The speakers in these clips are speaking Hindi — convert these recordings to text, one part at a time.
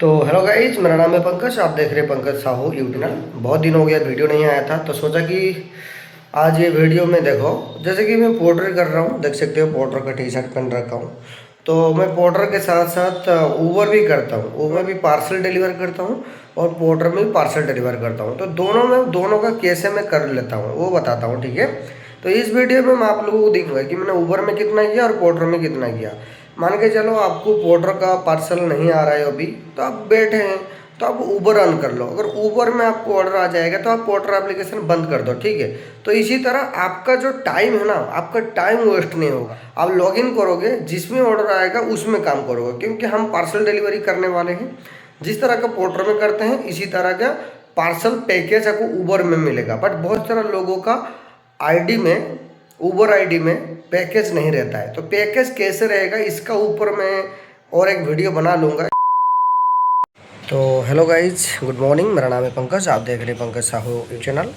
तो हेलो गाइज, मेरा नाम है पंकज। आप देख रहे हैं पंकज साहू यूट्यूब चैनल। बहुत दिन हो गया वीडियो नहीं आया था, तो सोचा कि आज ये वीडियो में देखो। जैसे कि मैं पोर्टर कर रहा हूँ, देख सकते हो पोर्टर का टी शर्ट पहन रखा हूँ। तो मैं पोर्टर के साथ साथ ऊबर भी करता हूँ। ऊबर भी पार्सल डिलीवर करता हूँ और पोर्टर में भी पार्सल डिलीवर करता हूँ। तो दोनों का कैसे मैं कर लेता हूँ वो बताता हूँ, ठीक है। तो इस वीडियो में मैं आप लोगों को दिखाऊंगा कि मैंने ऊबर में कितना किया और पोर्टर में कितना किया। मान के चलो आपको पोर्टर का पार्सल नहीं आ रहा है अभी, तो आप बैठे हैं तो आप ऊबर ऑन कर लो। अगर ऊबर में आपको ऑर्डर आ जाएगा तो आप पोर्टर एप्लीकेशन बंद कर दो, ठीक है। तो इसी तरह आपका जो टाइम है ना, आपका टाइम वेस्ट नहीं होगा। आप लॉग इन करोगे, जिसमें ऑर्डर आएगा उसमें काम करोगे, क्योंकि हम पार्सल डिलीवरी करने वाले हैं। जिस तरह का पोर्टर में करते हैं इसी तरह का पार्सल पैकेज आपको ऊबर में मिलेगा। बट बहुत सारा लोगों का आईडी में, ऊबर आईडी में पैकेज नहीं रहता है। तो पैकेज कैसे रहेगा इसका ऊपर मैं और एक वीडियो बना लूँगा। तो हेलो गाइज, गुड मॉर्निंग। मेरा नाम है पंकज, आप देख रहे हैं पंकज साहू यूट्यूब चैनल।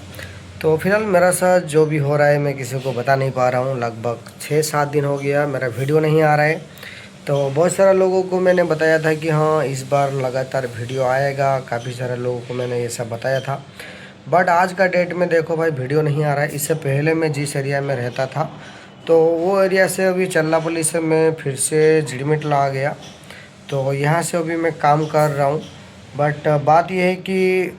तो फिलहाल मेरा साथ जो भी हो रहा है मैं किसी को बता नहीं पा रहा हूँ। लगभग 6-7 दिन हो गया मेरा वीडियो नहीं आ रहा है। तो बहुत सारे लोगों को मैंने बताया था कि हाँ इस बार लगातार वीडियो आएगा। काफ़ी सारे लोगों को मैंने ये सब बताया था। बट आज का डेट में देखो भाई, वीडियो नहीं आ रहा है। इससे पहले मैं जिस एरिया में रहता था तो वो एरिया से अभी चल्लापल्ली से मैं फिर से झिड़मिट आ गया। तो यहाँ से अभी मैं काम कर रहा हूँ। बट बात यह है कि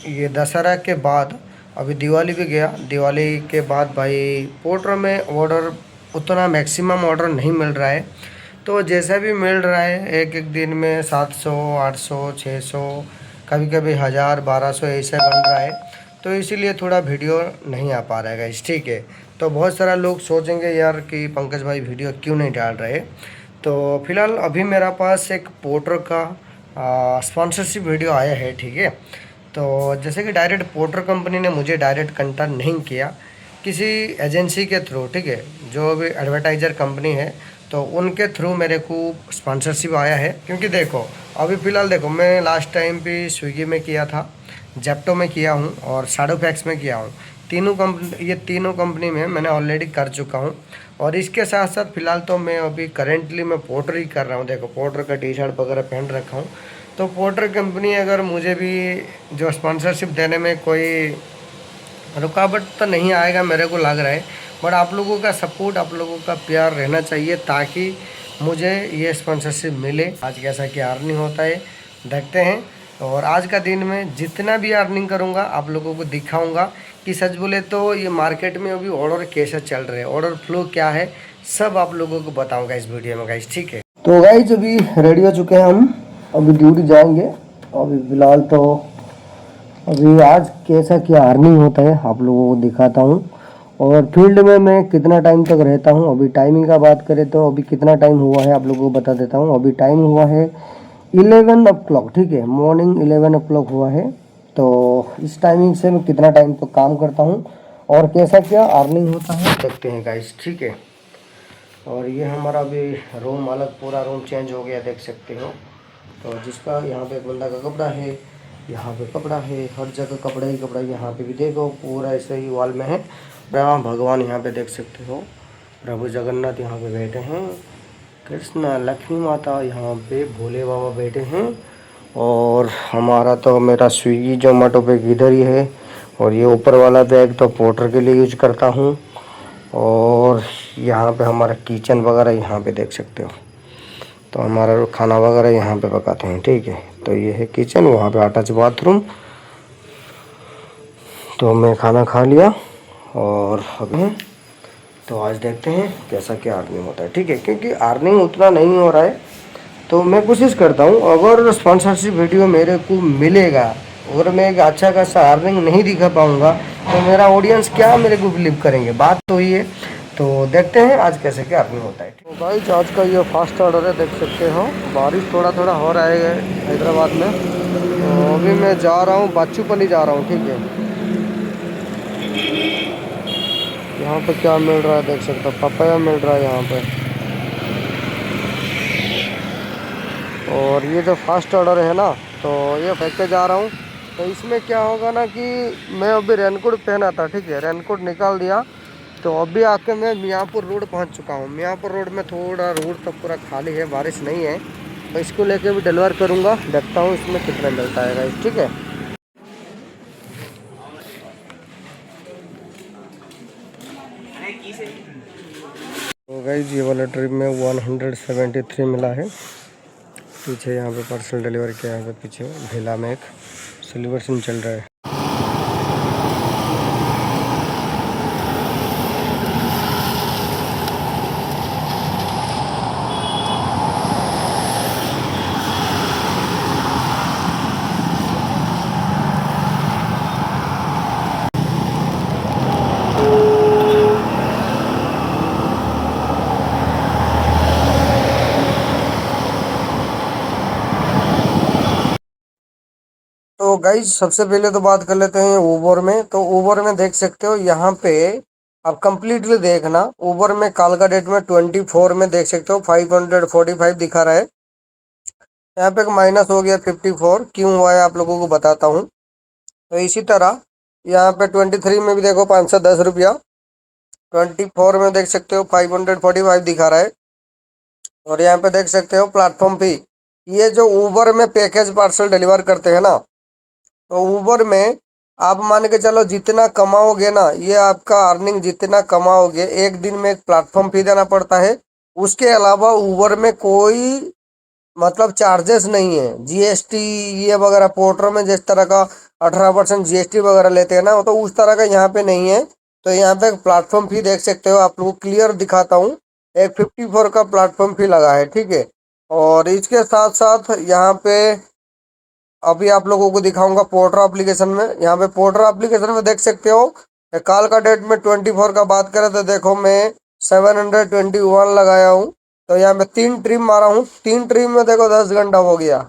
ये दशहरा के बाद अभी दिवाली भी गया। दिवाली के बाद भाई पोर्टर में ऑर्डर उतना मैक्सिमम ऑर्डर नहीं मिल रहा है। तो जैसा भी मिल रहा है एक एक दिन में 700, 800, 600, कभी कभी 1000, 1200 ऐसा बन रहा है। तो इसीलिए थोड़ा वीडियो नहीं आ पा रहा है गाइस, ठीक है। तो बहुत सारा लोग सोचेंगे यार कि पंकज भाई वीडियो क्यों नहीं डाल रहे। तो फिलहाल अभी मेरा पास एक पोर्टर का स्पॉन्सरशिप वीडियो आया है, ठीक है। तो जैसे कि डायरेक्ट पोर्टर कंपनी ने मुझे डायरेक्ट कंटेक्ट नहीं किया, किसी एजेंसी के थ्रू, ठीक है। जो भी एडवर्टाइज़र कंपनी है तो उनके थ्रू मेरे को स्पॉन्सरशिप आया है। क्योंकि देखो अभी फ़िलहाल देखो, मैं लास्ट टाइम पे स्विगी में किया था, जेप्टो में किया हूँ और शैडोफैक्स में किया हूँ। ये तीनों कंपनी में मैंने ऑलरेडी कर चुका हूँ। और इसके साथ साथ फ़िलहाल तो मैं अभी करेंटली मैं पोर्टर ही कर रहा हूँ। देखो पोर्टर का टी शर्ट वगैरह पहन रखा हूँ। तो पोर्टर कंपनी अगर मुझे भी जो स्पॉन्सरशिप देने में कोई रुकावट तो नहीं आएगा मेरे को लग रहा है। बट आप लोगों का सपोर्ट, आप लोगों का प्यार रहना चाहिए ताकि मुझे ये स्पॉन्सरशिप मिले। आज कैसा क्या अर्निंग होता है देखते हैं। और आज का दिन में जितना भी अर्निंग करूँगा आप लोगों को दिखाऊंगा कि सच बोले तो ये मार्केट में अभी ऑर्डर कैसे चल रहे हैं, ऑर्डर फ्लो क्या है, सब आप लोगों को बताऊंगा इस वीडियो में गाइस, ठीक है। तो गाइस अभी रेडी हो चुके हैं हम, अभी ड्यूटी जाएंगे। अभी फिलहाल तो अभी आज कैसा क्या अर्निंग होता है आप लोगों को दिखाता हूँ। और फील्ड में मैं कितना टाइम तक रहता हूँ, अभी टाइमिंग का बात करें तो अभी कितना टाइम हुआ है आप लोगों को बता देता हूँ। अभी टाइम हुआ है 11 o'clock, ठीक है। मॉर्निंग 11 o'clock हुआ है। तो इस टाइमिंग से मैं कितना टाइम तक काम करता हूँ और कैसा क्या अर्निंग होता है देखते हैं गाइस, ठीक है। और ये हमारा अभी रूम अलग, पूरा रूम चेंज हो गया देख सकते हो। तो जिसका यहाँ पे एक बंदा का कपड़ा है, यहाँ पे कपड़ा है, हर जगह कपड़ा ही कपड़ा। यहाँ पे भी देखो पूरा ऐसे ही वॉल में है। राम भगवान यहाँ पे देख सकते हो, प्रभु जगन्नाथ यहाँ पे बैठे हैं, कृष्ण लक्ष्मी माता यहाँ पे भोले बाबा बैठे हैं। और हमारा तो मेरा स्विगी जोमेटो पे इधर ही है। और ये ऊपर वाला बैग तो पोर्टर के लिए यूज करता हूँ। और यहाँ पे हमारा किचन वगैरह यहाँ पे देख सकते हो। तो हमारा खाना वगैरह यहाँ पे पकाते हैं, ठीक है। तो ये है किचन, वहाँ पे अटैच बाथरूम। तो मैं खाना खा लिया और अभी तो आज देखते हैं कैसा क्या अर्निंग होता है, ठीक है। क्योंकि अर्निंग उतना नहीं हो रहा है तो मैं कोशिश करता हूँ अगर स्पॉन्सरशिप वीडियो मेरे को मिलेगा, अगर मैं एक अच्छा खासा अर्निंग नहीं दिखा पाऊँगा तो मेरा ऑडियंस क्या मेरे को बिलीव करेंगे, बात तो ये। तो देखते हैं आज कैसे क्या अर्निंग होता है। तो भाई आज का ये फास्ट ऑर्डर है, देख सकते हो। बारिश थोड़ा थोड़ा हो रहा है हैदराबाद में। तो अभी मैं जा रहा हूँ बाचूपल्ली जा रहा हूँ, ठीक है। यहाँ पे क्या मिल रहा है देख सकते हो, पपाया मिल रहा है यहाँ पे। और ये जो फास्ट ऑर्डर है ना, तो ये फेंक के जा रहा हूँ। तो इसमें क्या होगा ना कि मैं अभी रेनकोट पहना था, ठीक है, रेनकोट निकाल दिया। तो अभी आके मैं मियाँपुर रोड पहुँच चुका हूँ। मियाँपुर रोड में थोड़ा रोड तो पूरा खाली है, बारिश नहीं है। तो इसको लेके भी डिलीवर करूँगा, देखता हूँ इसमें कितना मिलता है गाइस, ठीक है। तो गाइस ये वाला ट्रिप में 173 मिला है। पीछे यहाँ पे पार्सल डिलीवर किया है, पीछे भेला में एक सेलिब्रेशन चल रहा है। तो गाइज सबसे पहले तो बात कर लेते हैं ऊबर में। तो ऊबर में देख सकते हो यहाँ पे आप कंप्लीटली देखना, ऊबर में कल का डेट में 24 में देख सकते हो 545 दिखा रहा है। यहाँ पे एक माइनस हो गया 54, क्यों हुआ है आप लोगों को बताता हूँ। तो इसी तरह यहाँ पे 23 में भी देखो 510 रुपया, 24 में देख सकते हो 545 दिखा रहा है। और यहाँ पे देख सकते हो प्लेटफॉर्म फी, ये जो ऊबर में पैकेज पार्सल डिलीवर करते हैं ना, तो ऊबर में आप मान के चलो जितना कमाओगे ना, ये आपका अर्निंग जितना कमाओगे, एक दिन में एक प्लेटफॉर्म फी देना पड़ता है। उसके अलावा ऊबर में कोई मतलब चार्जेस नहीं है, जीएसटी ये वगैरह पोर्टर में जिस तरह का 18% जीएसटी वगैरह लेते हैं ना, तो उस तरह का यहाँ पे नहीं है। तो यहाँ पे प्लेटफॉर्म फी देख सकते हो, आप लोग क्लियर दिखाता हूँ, एक 54 का प्लेटफॉर्म फी लगा है, ठीक है। और इसके साथ साथ यहाँ पे अभी आप लोगों को दिखाऊंगा पोर्टर एप्लीकेशन में। यहाँ पे पोर्टर एप्लीकेशन में देख सकते हो कल का डेट में 24 का बात करें तो देखो मैं 721 लगाया हूँ। तो यहाँ पे 3 ट्रिप मारा हूँ, 3 ट्रिप में देखो 10 घंटा हो गया।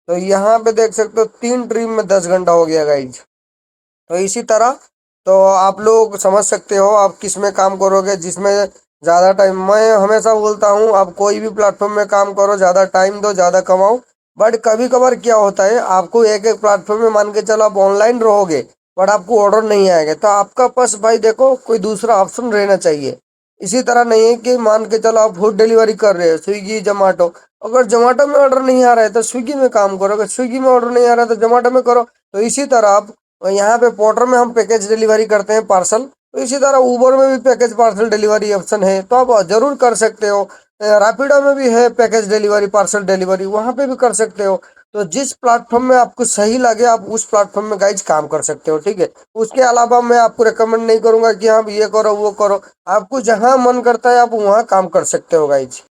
तो यहाँ पे देख सकते हो 3 ट्रिप में 10 घंटा हो गया गाइज। तो इसी तरह तो आप लोग समझ सकते हो आप किस में काम करोगे, जिसमें ज़्यादा टाइम। मैं हमेशा बोलता हूँ आप कोई भी प्लेटफॉर्म में काम करो, ज़्यादा टाइम दो, ज़्यादा कमाओ। बट कभी कभार क्या होता है, आपको एक एक प्लेटफॉर्म में मान के चलो आप ऑनलाइन रहोगे बट आपको ऑर्डर नहीं आएगा, तो आपका पास भाई देखो कोई दूसरा ऑप्शन रहना चाहिए। इसी तरह नहीं है कि मान के चलो आप फूड डिलीवरी कर रहे हो, स्विगी जोमेटो, अगर जोमेटो में ऑर्डर नहीं आ रहा है तो स्विगी में काम करो, अगर स्विगी में ऑर्डर नहीं आ रहा है तो जोमेटो में करो। तो इसी तरह आप यहाँ पे पोर्टर में हम पैकेज डिलीवरी करते हैं पार्सल, तो इसी तरह ऊबर में भी पैकेज पार्सल डिलीवरी ऑप्शन है, तो आप जरूर कर सकते हो। रैपिडो में भी है पैकेज डिलीवरी पार्सल डिलीवरी, वहां पे भी कर सकते हो। तो जिस प्लेटफॉर्म में आपको सही लगे आप उस प्लेटफॉर्म में गाइज काम कर सकते हो, ठीक है। उसके अलावा मैं आपको रिकमेंड नहीं करूंगा कि आप ये करो वो करो, आपको जहां मन करता है आप वहां काम कर सकते हो गाइज।